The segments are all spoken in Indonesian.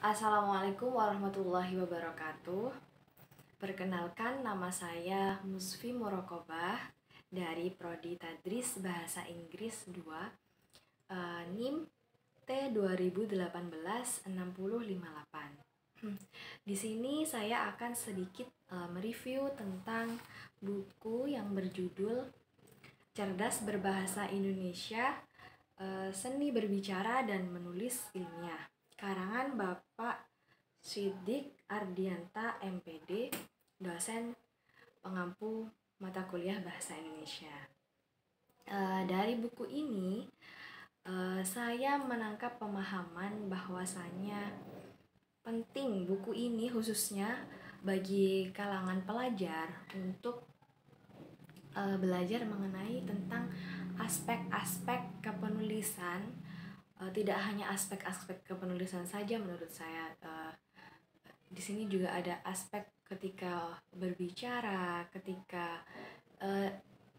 Assalamualaikum warahmatullahi wabarakatuh. Perkenalkan, nama saya Musfi Murokobah dari Prodi Tadris Bahasa Inggris 2, NIM T2018-6058. Di sini saya akan sedikit mereview tentang buku yang berjudul Cerdas Berbahasa Indonesia, Seni Berbicara dan Menulis Ilmiah, karangan Bapak Siddiq Ardianta MPD, dosen pengampu mata kuliah Bahasa Indonesia. Dari buku ini saya menangkap pemahaman bahwasannya penting buku ini khususnya bagi kalangan pelajar untuk belajar mengenai tentang aspek-aspek kepenulisan. Tidak hanya aspek-aspek kepenulisan saja menurut saya. Di sini juga ada aspek ketika berbicara, ketika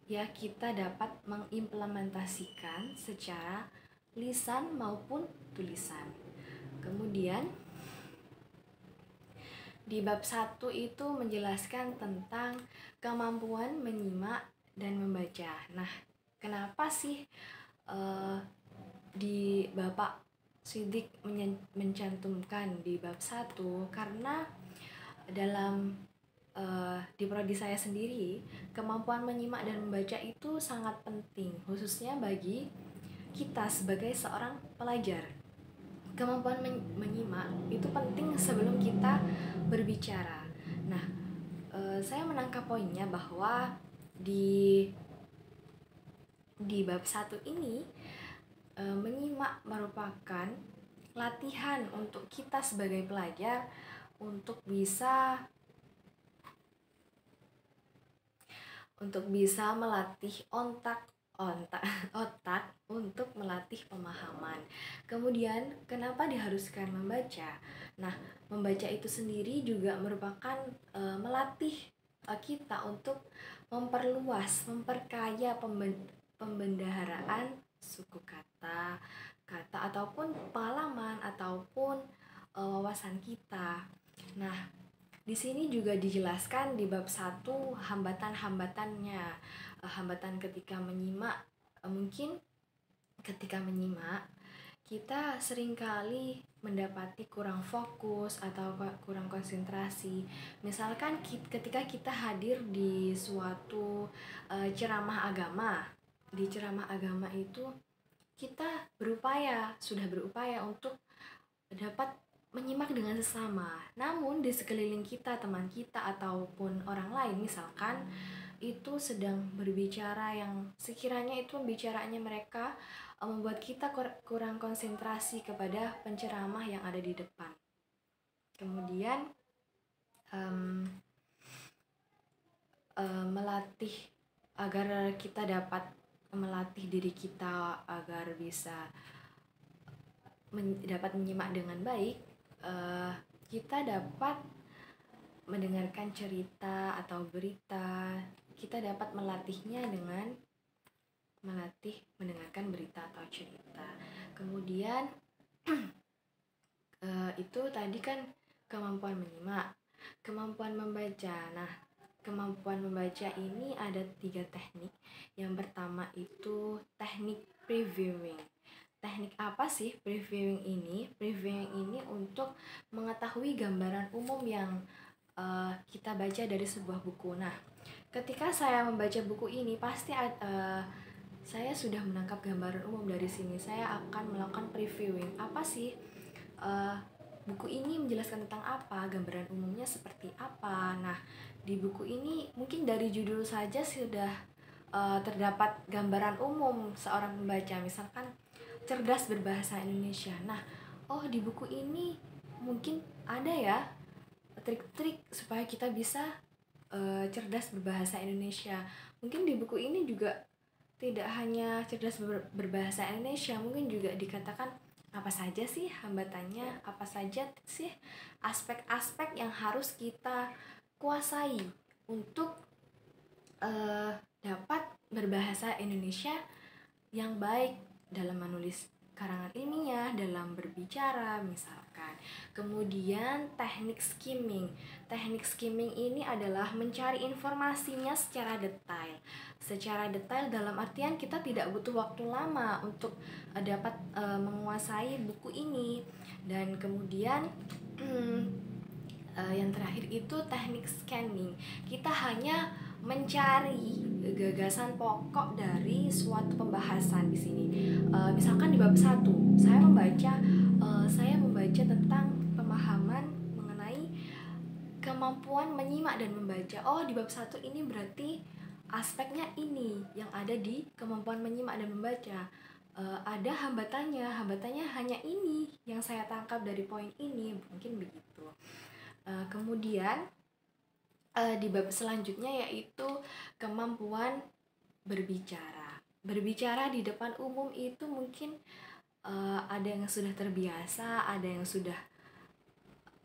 kita dapat mengimplementasikan secara lisan maupun tulisan. Kemudian di bab 1 itu menjelaskan tentang kemampuan menyimak dan membaca. Nah, kenapa sih di Bapak Siddiq mencantumkan di bab 1? Karena dalam di prodi saya sendiri, kemampuan menyimak dan membaca itu sangat penting, khususnya bagi kita sebagai seorang pelajar. Kemampuan menyimak itu penting sebelum kita berbicara. Nah, saya menangkap poinnya bahwa di bab 1 ini menyimak merupakan latihan untuk kita sebagai pelajar untuk bisa melatih otak untuk melatih pemahaman. Kemudian, kenapa diharuskan membaca? Nah, membaca itu sendiri juga merupakan melatih kita untuk memperkaya pembendaharaan suku kata ataupun pengalaman ataupun wawasan kita. Nah, di sini juga dijelaskan di bab 1 hambatan-hambatannya. Hambatan ketika menyimak, mungkin ketika menyimak kita seringkali mendapati kurang fokus atau kurang konsentrasi. Misalkan ketika kita hadir di suatu ceramah agama. Di ceramah agama itu kita sudah berupaya untuk dapat menyimak dengan sesama. Namun di sekeliling kita, teman kita ataupun orang lain misalkan itu sedang berbicara yang sekiranya itu bicaranya mereka membuat kita kurang konsentrasi kepada penceramah yang ada di depan. Kemudian melatih agar kita dapat melatih diri kita agar bisa dapat menyimak dengan baik. Kita dapat mendengarkan cerita atau berita. Kita dapat melatihnya dengan mendengarkan berita atau cerita. Kemudian itu tadi kan kemampuan menyimak, kemampuan membaca. Nah, kemampuan membaca ini ada 3 teknik. Yang pertama itu teknik previewing. Teknik apa sih previewing ini? Previewing ini untuk mengetahui gambaran umum yang kita baca dari sebuah buku. Nah, ketika saya membaca buku ini pasti saya sudah menangkap gambaran umum dari sini. Saya akan melakukan previewing. Apa sih buku ini menjelaskan tentang apa? Gambaran umumnya seperti apa? Nah, di buku ini mungkin dari judul saja sudah terdapat gambaran umum seorang pembaca. Misalkan cerdas berbahasa Indonesia. Nah, di buku ini mungkin ada ya trik-trik supaya kita bisa cerdas berbahasa Indonesia. Mungkin di buku ini juga tidak hanya cerdas berbahasa Indonesia, mungkin juga dikatakan apa saja sih hambatannya, apa saja sih aspek-aspek yang harus kita kuasai untuk dapat berbahasa Indonesia yang baik dalam menulis karangan ilmiah, dalam berbicara misalkan. Kemudian teknik skimming. Teknik skimming ini adalah mencari informasinya secara detail. Secara detail dalam artian kita tidak butuh waktu lama untuk dapat menguasai buku ini. Dan kemudian yang terakhir itu teknik scanning. Kita hanya mencari gagasan pokok dari suatu pembahasan di sini. Misalkan di bab 1, saya membaca tentang pemahaman mengenai kemampuan menyimak dan membaca. Oh, di bab 1 ini berarti aspeknya ini yang ada di kemampuan menyimak dan membaca. Ada hambatannya hanya ini yang saya tangkap dari poin ini, mungkin begitu. Kemudian di bab selanjutnya yaitu kemampuan berbicara. Berbicara di depan umum itu mungkin ada yang sudah terbiasa, ada yang sudah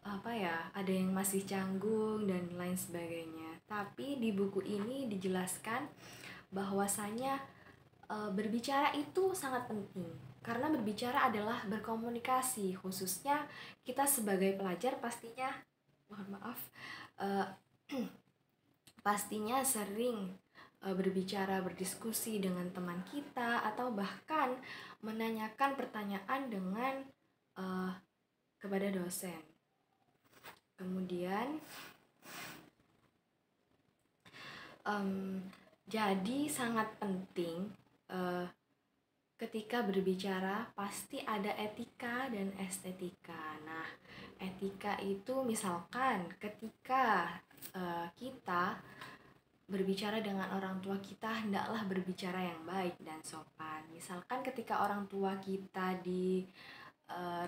ada yang masih canggung dan lain sebagainya. Tapi di buku ini dijelaskan bahwasanya berbicara itu sangat penting. Karena berbicara adalah berkomunikasi, khususnya kita sebagai pelajar pastinya sering berbicara, berdiskusi dengan teman kita, atau bahkan menanyakan pertanyaan kepada dosen. Kemudian jadi sangat penting ketika berbicara pasti ada etika dan estetika. Nah, etika itu misalkan ketika kita berbicara dengan orang tua kita, hendaklah berbicara yang baik dan sopan. Misalkan ketika orang tua kita di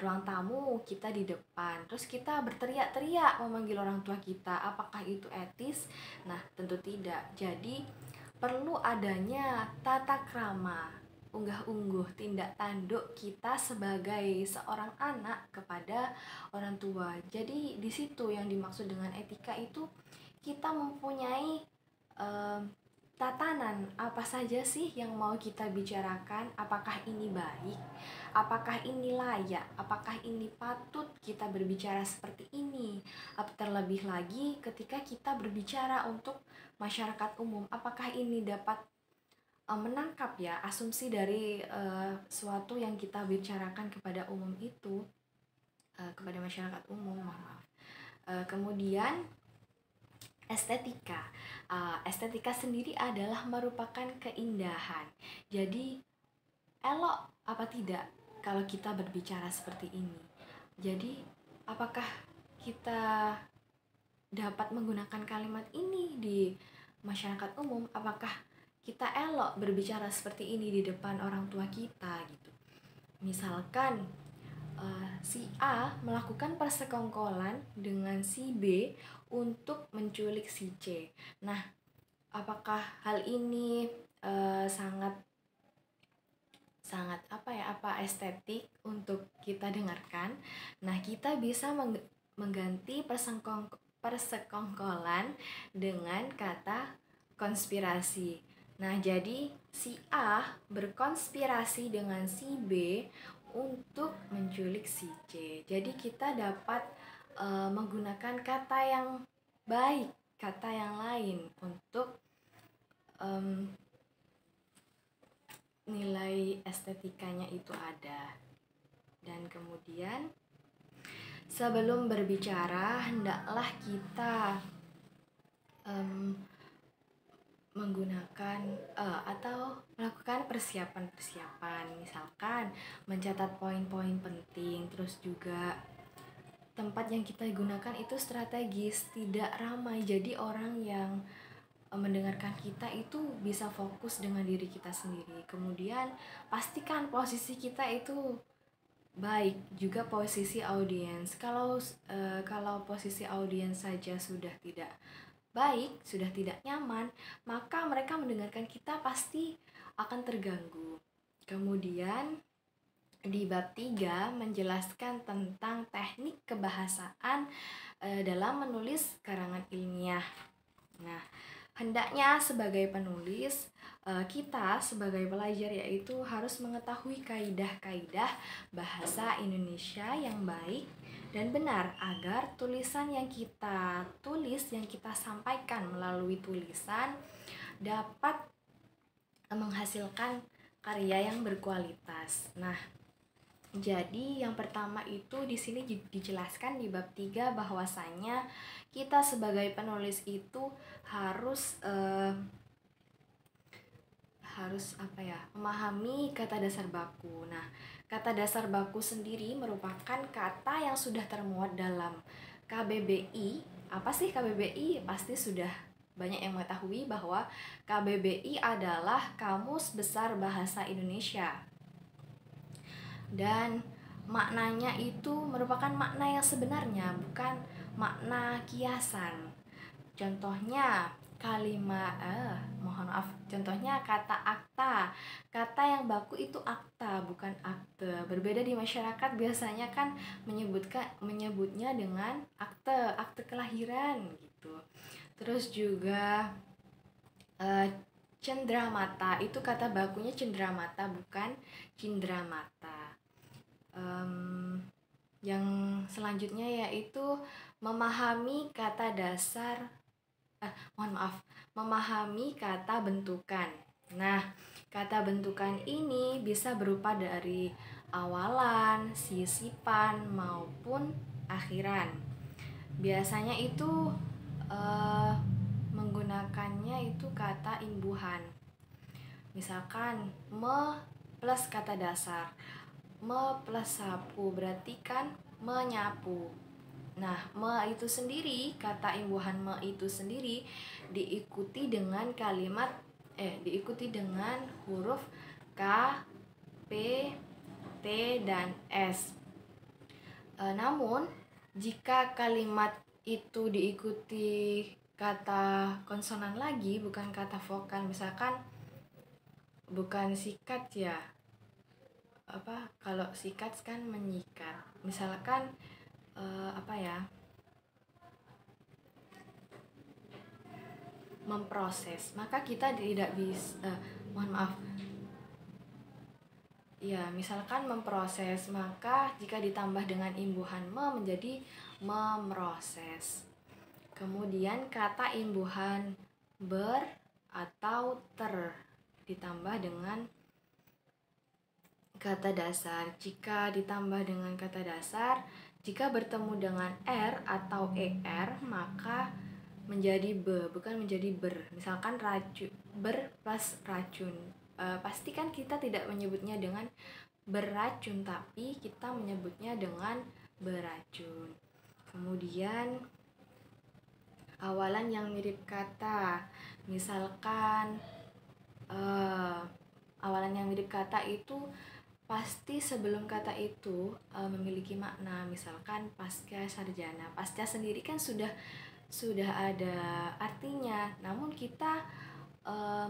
ruang tamu, kita di depan, terus kita berteriak-teriak memanggil orang tua kita, apakah itu etis? Nah, tentu tidak. Jadi perlu adanya tata krama, unggah-ungguh, tindak tanduk kita sebagai seorang anak kepada orang tua. Jadi di situ yang dimaksud dengan etika itu kita mempunyai tatanan apa saja sih yang mau kita bicarakan, apakah ini baik, apakah ini layak, apakah ini patut kita berbicara seperti ini. Terlebih lagi ketika kita berbicara untuk masyarakat umum, apakah ini dapat menangkap ya asumsi dari suatu yang kita bicarakan kepada umum itu, kepada masyarakat umum, kemudian estetika. Estetika sendiri adalah merupakan keindahan. Jadi elok apa tidak kalau kita berbicara seperti ini? Jadi apakah kita dapat menggunakan kalimat ini di masyarakat umum? Apakah kita elok berbicara seperti ini di depan orang tua kita gitu? Misalkan si A melakukan persekongkolan dengan si B untuk menculik si C. Nah, apakah hal ini sangat estetik untuk kita dengarkan? Nah, kita bisa mengganti persekongkolan dengan kata konspirasi. Nah, jadi si A berkonspirasi dengan si B untuk menculik si C. Jadi kita dapat menggunakan kata yang baik, kata yang lain untuk nilai estetikanya itu ada. Dan kemudian sebelum berbicara hendaklah kita menggunakan atau melakukan persiapan, misalkan mencatat poin-poin penting, terus juga tempat yang kita gunakan itu strategis, tidak ramai, jadi orang yang mendengarkan kita itu bisa fokus dengan diri kita sendiri. Kemudian pastikan posisi kita itu baik, juga posisi audiens. Kalau posisi audiens saja sudah tidak baik, sudah tidak nyaman, maka mereka mendengarkan kita pasti akan terganggu. Kemudian di bab 3 menjelaskan tentang teknik kebahasaan dalam menulis karangan ilmiah. Nah, Hendaknya sebagai penulis, kita sebagai pelajar yaitu harus mengetahui kaidah-kaidah bahasa Indonesia yang baik dan benar agar tulisan yang kita tulis, yang kita sampaikan melalui tulisan dapat menghasilkan karya yang berkualitas. Nah, jadi yang pertama itu di sini dijelaskan di bab 3 bahwasanya kita sebagai penulis itu harus memahami kata dasar baku. Nah, kata dasar baku sendiri merupakan kata yang sudah termuat dalam KBBI. Apa sih KBBI? Pasti sudah banyak yang mengetahui bahwa KBBI adalah Kamus Besar Bahasa Indonesia. Dan maknanya itu merupakan makna yang sebenarnya, bukan makna kiasan. Contohnya contohnya kata akta. Kata yang baku itu akta, bukan akte. Berbeda di masyarakat biasanya kan menyebutnya dengan akte kelahiran gitu. Terus juga cendramata, itu kata bakunya cendramata, bukan cindramata. Yang selanjutnya yaitu memahami kata dasar memahami kata bentukan. Nah, kata bentukan ini bisa berupa dari awalan, sisipan, maupun akhiran. Biasanya itu menggunakannya itu kata imbuhan. Misalkan me plus kata dasar, me plus sapu, berarti kan menyapu. Nah, me itu sendiri, kata imbuhan me itu sendiri diikuti dengan huruf K, P, T, dan S. Namun, jika kalimat itu diikuti kata konsonan lagi, bukan kata vokal, misalkan bukan sikat ya. Kalau sikat kan menyikat. Misalkan memproses, maka kita tidak bisa misalkan memproses, maka jika ditambah dengan imbuhan me menjadi memproses. Kemudian kata imbuhan ber atau ter ditambah dengan kata dasar. Jika ditambah dengan kata dasar, jika bertemu dengan R atau ER, maka menjadi be, bukan menjadi ber. Misalkan ber plus racun. Pasti kan kita tidak menyebutnya dengan beracun, tapi kita menyebutnya dengan beracun. Kemudian awalan yang mirip kata. Misalkan awalan yang mirip kata itu pasti sebelum kata itu memiliki makna. Misalkan pasca sarjana. Pasca sendiri kan sudah ada artinya, namun kita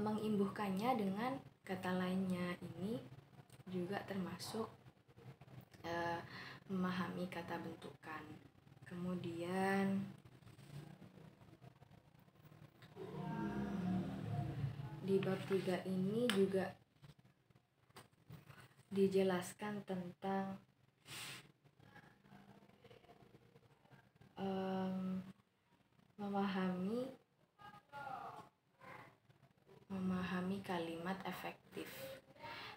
mengimbuhkannya dengan kata lainnya. Ini juga termasuk memahami kata bentukan. Kemudian di bab 3 ini juga dijelaskan tentang memahami kalimat efektif.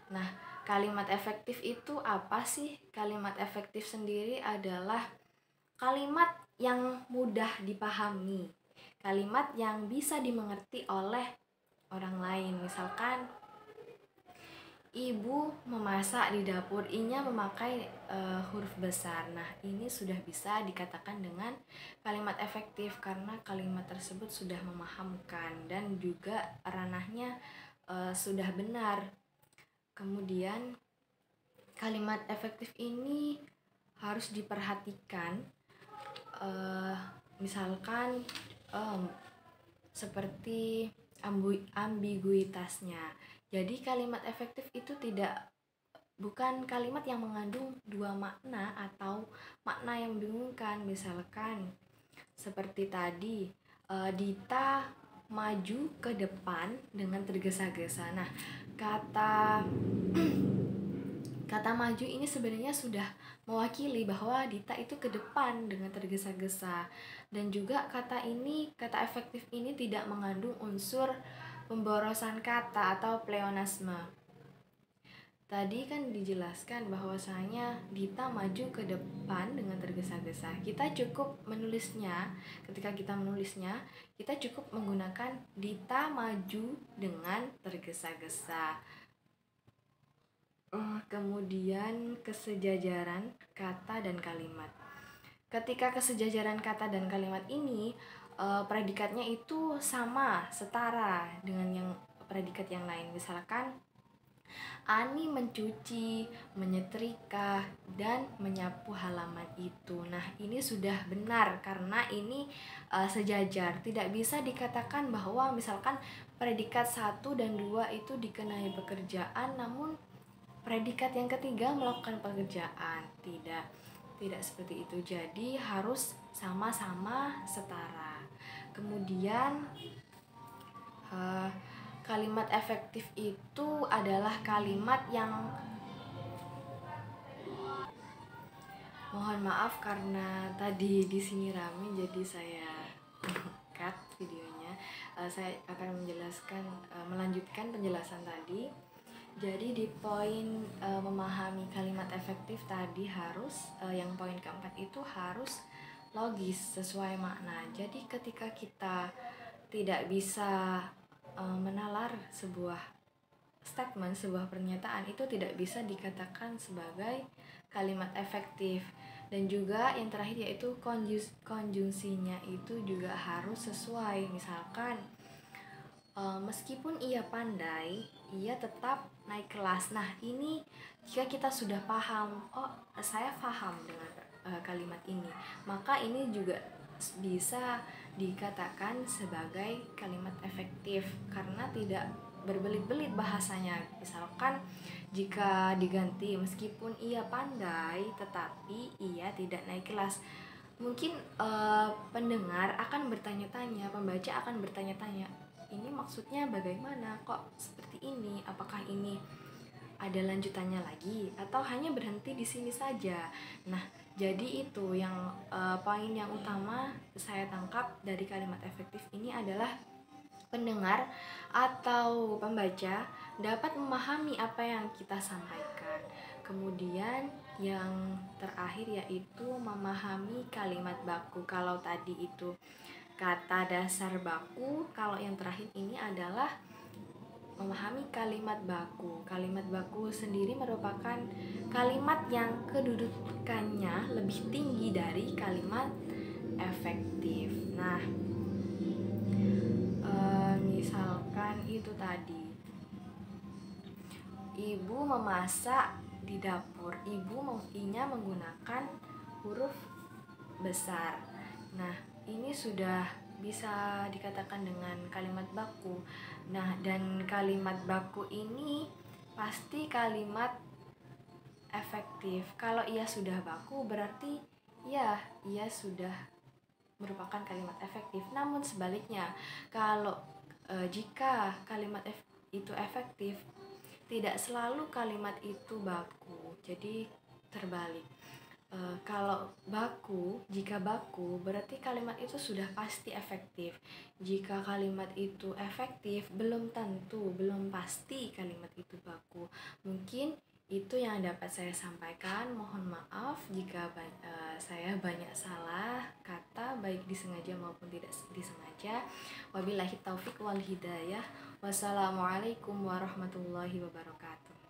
Nah, kalimat efektif itu apa sih? Kalimat efektif sendiri adalah kalimat yang mudah dipahami, kalimat yang bisa dimengerti oleh orang lain. Misalkan ibu memasak di dapur, I-nya memakai huruf besar. Nah, ini sudah bisa dikatakan dengan kalimat efektif karena kalimat tersebut sudah memahamkan dan juga ranahnya sudah benar. Kemudian kalimat efektif ini harus diperhatikan, misalkan seperti ambiguitasnya. Jadi kalimat efektif itu bukan kalimat yang mengandung dua makna atau makna yang membingungkan. Misalkan seperti tadi, Dita maju ke depan dengan tergesa-gesa. Nah, kata kata maju ini sebenarnya sudah mewakili bahwa Dita itu ke depan dengan tergesa-gesa. Dan juga kata efektif ini tidak mengandung unsur pemborosan kata atau pleonasme. Tadi kan dijelaskan bahwasanya Dita maju ke depan dengan tergesa-gesa. Ketika kita menulisnya, kita cukup menggunakan Dita maju dengan tergesa-gesa. Kemudian kesejajaran kata dan kalimat. Ketika kesejajaran kata dan kalimat ini predikatnya itu sama, setara dengan yang predikat yang lain. Misalkan Ani mencuci, menyetrika, dan menyapu halaman itu. Nah, ini sudah benar karena ini sejajar. Tidak bisa dikatakan bahwa misalkan predikat 1 dan 2 itu dikenai pekerjaan, namun predikat yang ketiga melakukan pekerjaan. Tidak seperti itu. Jadi harus sama-sama setara. Kemudian kalimat efektif itu adalah kalimat yang, mohon maaf karena tadi di sini rame jadi saya cut videonya. Saya akan melanjutkan penjelasan tadi. Jadi di poin memahami kalimat efektif tadi harus yang poin keempat itu harus logis sesuai makna. Jadi ketika kita tidak bisa menalar sebuah statement, sebuah pernyataan, itu tidak bisa dikatakan sebagai kalimat efektif. Dan juga yang terakhir yaitu konjungsinya itu juga harus sesuai. Misalkan meskipun ia pandai, ia tetap naik kelas. Nah, ini jika kita sudah paham, saya paham dengan kalimat ini, maka ini juga bisa dikatakan sebagai kalimat efektif karena tidak berbelit-belit bahasanya. Misalkan jika diganti meskipun ia pandai tetapi ia tidak naik kelas, mungkin pendengar akan bertanya-tanya, pembaca akan bertanya-tanya, ini maksudnya bagaimana, kok seperti ini, apakah ini ada lanjutannya lagi atau hanya berhenti di sini saja. Nah, jadi itu yang poin yang utama saya tangkap dari kalimat efektif ini adalah pendengar atau pembaca dapat memahami apa yang kita sampaikan. Kemudian yang terakhir yaitu memahami kalimat baku. Kalau tadi itu kata dasar baku, kalau yang terakhir ini adalah memahami kalimat baku. Kalimat baku sendiri merupakan kalimat yang kedudukannya lebih tinggi dari kalimat efektif. Nah, misalkan itu tadi, ibu memasak di dapur. I-nya menggunakan huruf besar. Nah, ini sudah bisa dikatakan dengan kalimat baku. Nah, dan kalimat baku ini pasti kalimat efektif. Kalau ia sudah baku berarti ya ia sudah merupakan kalimat efektif. Namun sebaliknya, kalau jika kalimat itu efektif, tidak selalu kalimat itu baku. Jadi terbalik. Jika baku berarti kalimat itu sudah pasti efektif. Jika kalimat itu efektif, belum tentu, belum pasti kalimat itu baku. Mungkin itu yang dapat saya sampaikan. Mohon maaf jika saya banyak salah kata, baik disengaja maupun tidak disengaja. Wabillahi taufik wal hidayah. Wassalamualaikum warahmatullahi wabarakatuh.